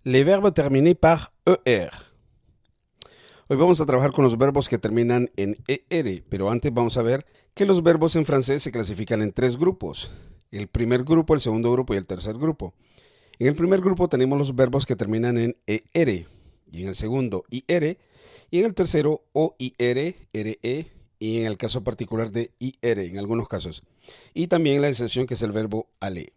Les verbes terminés par ER. Hoy vamos a trabajar con los verbos que terminan en ER, pero antes vamos a ver que los verbos en francés se clasifican en tres grupos. El primer grupo, el segundo grupo y el tercer grupo. En el primer grupo tenemos los verbos que terminan en ER, y en el segundo IR, y en el tercero OIR, RE, y en el caso particular de IR, en algunos casos. Y también la excepción que es el verbo aller.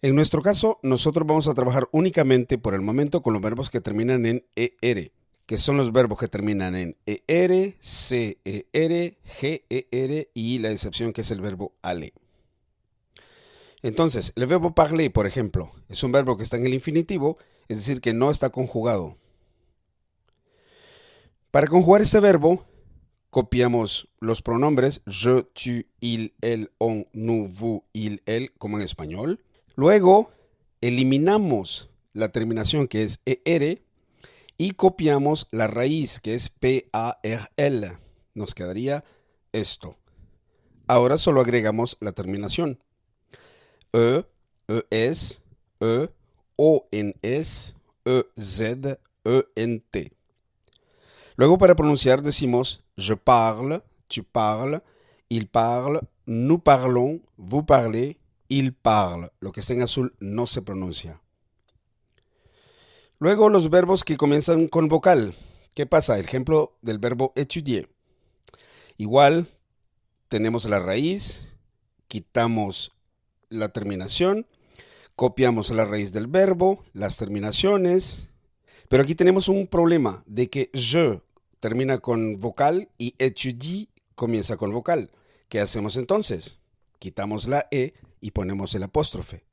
En nuestro caso, nosotros vamos a trabajar únicamente por el momento con los verbos que terminan en ER, que son los verbos que terminan en ER, CER, GER y la excepción que es el verbo aller. Entonces, el verbo parler, por ejemplo, es un verbo que está en el infinitivo, es decir, que no está conjugado. Para conjugar este verbo, copiamos los pronombres je, tu, il, elle, on, nous, vous, il, elle, como en español. Luego, eliminamos la terminación que es ER y copiamos la raíz que es PARL. Nos quedaría esto. Ahora solo agregamos la terminación. E, ES, E, ONS, EZ, ENT. Luego para pronunciar decimos je parle, tu parles, il parle, nous parlons, vous parlez, il parle. Lo que está en azul no se pronuncia. Luego los verbos que comienzan con vocal. ¿Qué pasa? El ejemplo del verbo étudier. Igual tenemos la raíz, quitamos la terminación, copiamos la raíz del verbo, las terminaciones. Pero aquí tenemos un problema de que je termina con vocal y étudie comienza con vocal. ¿Qué hacemos entonces? Quitamos la E y ponemos el apóstrofe.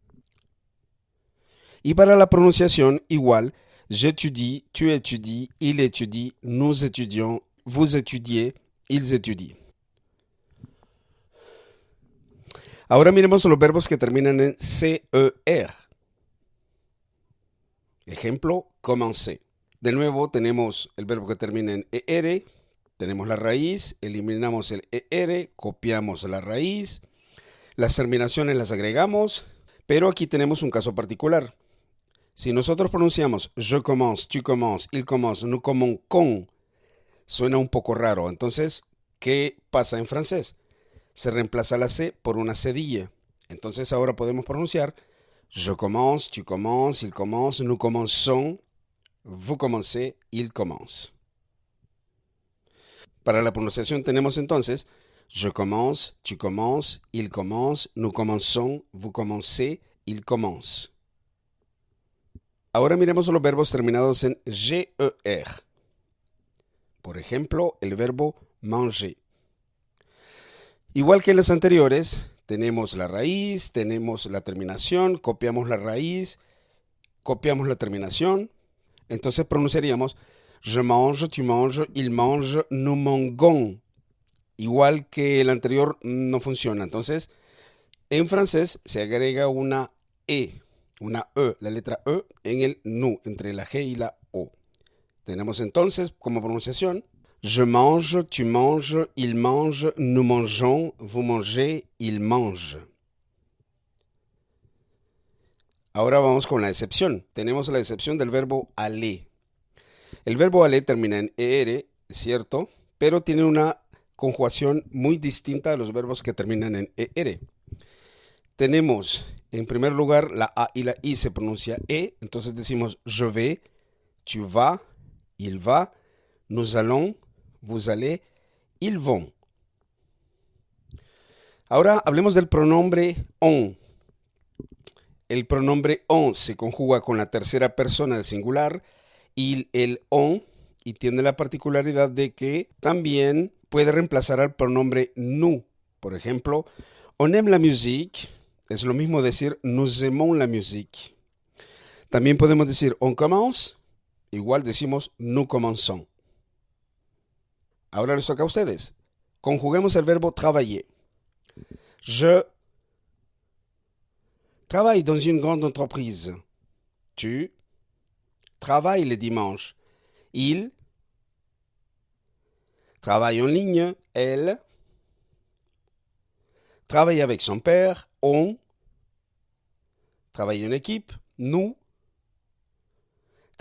Y para la pronunciación, igual, j'étudie, tu étudies, il étudie, nous étudions, vous étudiez, ils étudient. Ahora miremos los verbos que terminan en CER. Ejemplo, commencer. De nuevo tenemos el verbo que termina en ER, tenemos la raíz, eliminamos el ER, copiamos la raíz, las terminaciones las agregamos, pero aquí tenemos un caso particular. Si nosotros pronunciamos je commence, tu commences, il commence, nous commençons con, suena un poco raro. Entonces, ¿qué pasa en francés? Se reemplaza la C por una cedilla. Entonces ahora podemos pronunciar je commence, tu commences, il commence, nous commençons, vous commencez, il commence. Para la pronunciación tenemos entonces je commence, tu commences, il commence, nous commençons, vous commencez, il commence. Ahora miremos los verbos terminados en GER. Por ejemplo, el verbo manger. Igual que en las anteriores, tenemos la raíz, tenemos la terminación, copiamos la raíz, copiamos la terminación. Entonces pronunciaríamos je mange, tu manges, il mange, nous mangons. Igual que el anterior no funciona. Entonces, en francés se agrega una E, la letra E en el nous, entre la G y la O. Tenemos entonces como pronunciación je mange, tu manges, il mange, nous mangeons, vous mangez, il mange. Ahora vamos con la excepción. Tenemos la excepción del verbo aller. El verbo aller termina en ER, es cierto, pero tiene una conjugación muy distinta a los verbos que terminan en ER. Tenemos, en primer lugar, la A y la I se pronuncia E, entonces decimos je vais, tu vas, il va, nous allons, vous allez, ils vont. Ahora hablemos del pronombre on. El pronombre on se conjuga con la tercera persona del singular, il, el, on, y tiene la particularidad de que también puede reemplazar al pronombre nous. Por ejemplo, on aime la musique, es lo mismo decir nous aimons la musique. También podemos decir on commence, igual decimos nous commençons. Ahora les toca a ustedes. Conjuguemos el verbo travailler. Je travaille dans une grande entreprise. Tu travailles le dimanche. Il travaille en ligne. Elle travaille avec son père. On travaille en équipe. Nous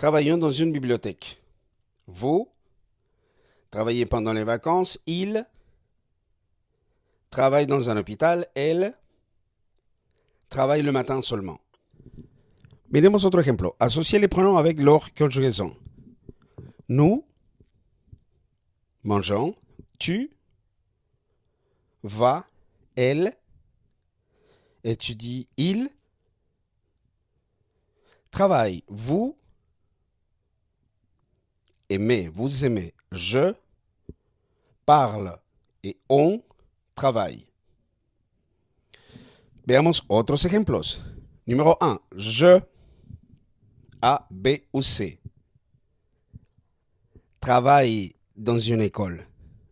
travaillons dans une bibliothèque. Vous travaillez pendant les vacances. Il travaille dans un hôpital. Elle travaille le matin seulement. Miremos otro ejemplo. Asocié les pronoms avec leur conjugaison. Nous mangeons. Tu vas. Elle étudie. Il travaille. Vous aimez. Vous aimez. Je parle. Et on travaille. Veamos otros ejemplos. Numéro 1. Je, A, B ou C. Travaille dans une école.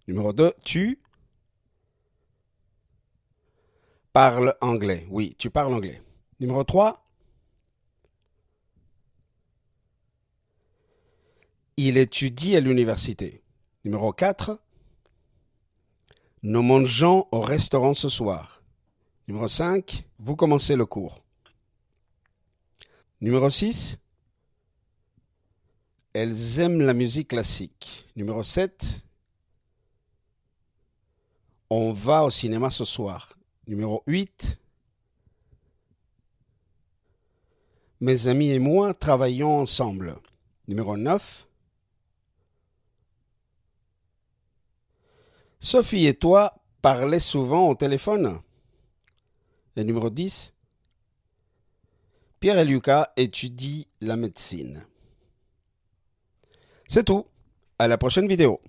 Numéro 2. Tu parles anglais. Oui, tu parles anglais. Numéro 3. Il étudie à l'université. Numéro 4. Nous mangeons au restaurant ce soir. Numéro 5. Vous commencez le cours. Numéro 6. Elles aiment la musique classique. Numéro 7. On va au cinéma ce soir. Numéro 8. Mes amis et moi travaillons ensemble. Numéro 9. Sophie et toi parlez souvent au téléphone. Et numéro 10. Pierre et Lucas étudient la médecine. C'est tout. À la prochaine vidéo.